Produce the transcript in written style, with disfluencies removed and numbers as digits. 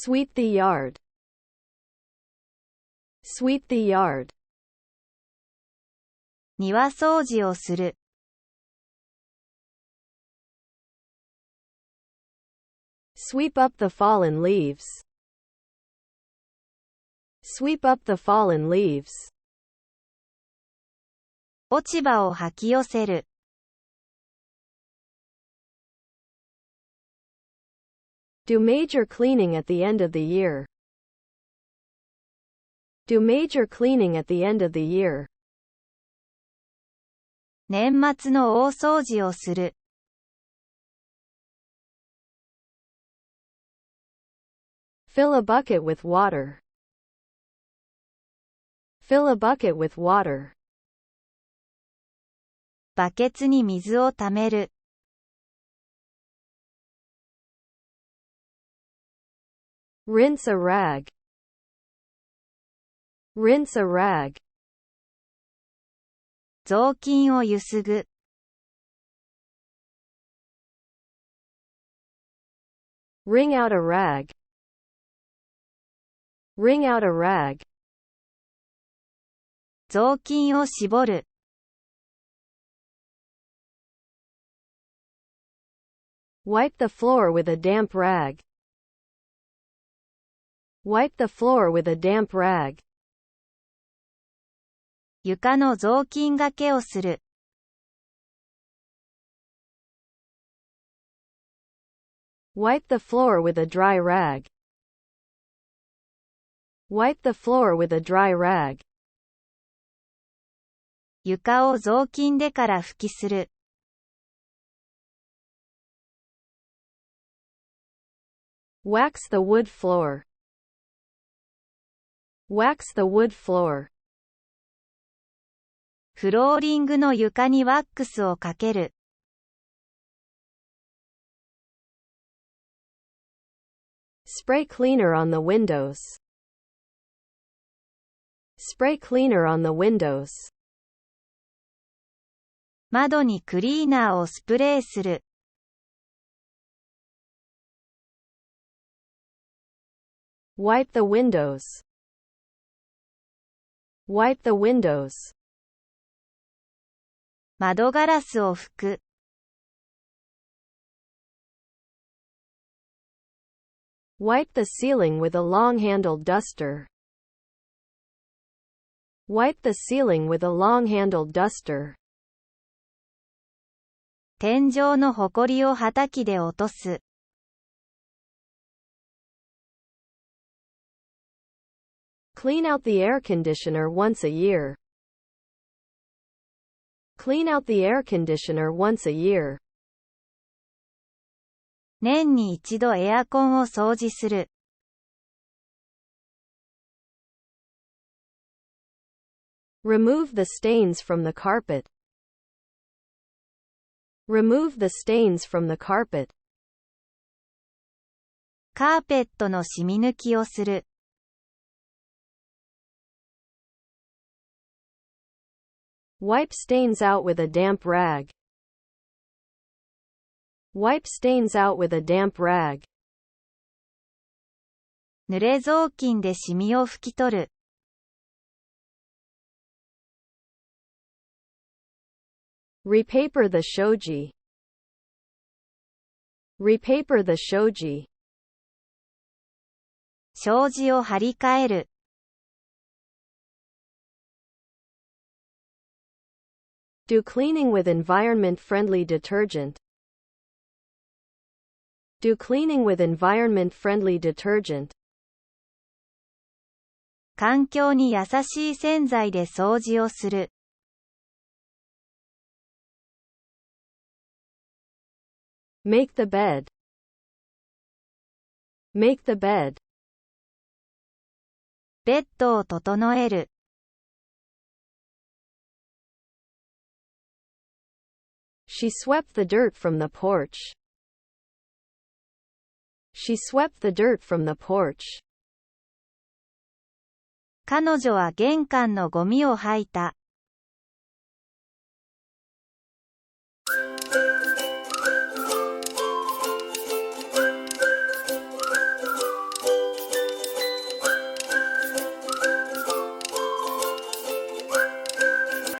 Sweep the yard. Sweep the yard. 庭掃除をする。Sweep up the fallen leaves. Sweep up the fallen leaves. 落ち葉をはき寄せる。Do major cleaning at the end of the year. Do major cleaning at the end of the year. 年末の大掃除をする。Fill a bucket with water. Fill a bucket with water. バケツに水をためる。Rinse a rag. Rinse a rag. 雑巾をゆすぐ。Wring out a rag. Wring out a rag. 雑巾を絞る。Wipe the floor with a damp rag. Wipe the floor with a damp rag. 床の雑巾がけをする。Wipe the floor with a dry rag. Wipe the floor with a dry rag. 床を雑巾でから拭きする。Wax the wood floor. Wax the wood floor. フローリングの床にワックスをかける。Spray cleaner on the windows. Spray cleaner on the windows. 窓にクリーナーをスプレーする。Wipe the windows. Wipe the windows. 窓ガラスを拭く。Wipe the ceiling with a long-handled duster. Wipe the ceiling with a long-handled duster. 天井のほこりをはたきで落とす。Clean out the air conditioner once a year. Clean out the air conditioner once a year. 年に一度エアコンを掃除する。Remove the stains from the carpet. Remove the stains from the carpet. カーペットの染み抜きをする。Wipe stains out with a damp rag. Wipe stains out with a damp rag. 濡れ雑巾で染みを拭き取る。Repaper the shoji. Repaper the shoji. 障子を張り替える。Do cleaning with environment-friendly detergent. Do cleaning with environment-friendly detergent. 環境に優しい洗剤で掃除をする。Make the bed. Make the bed. ベッドを整える。She swept the dirt from the porch. She swept the dirt from the porch. 彼女は玄関のゴミを掃いた。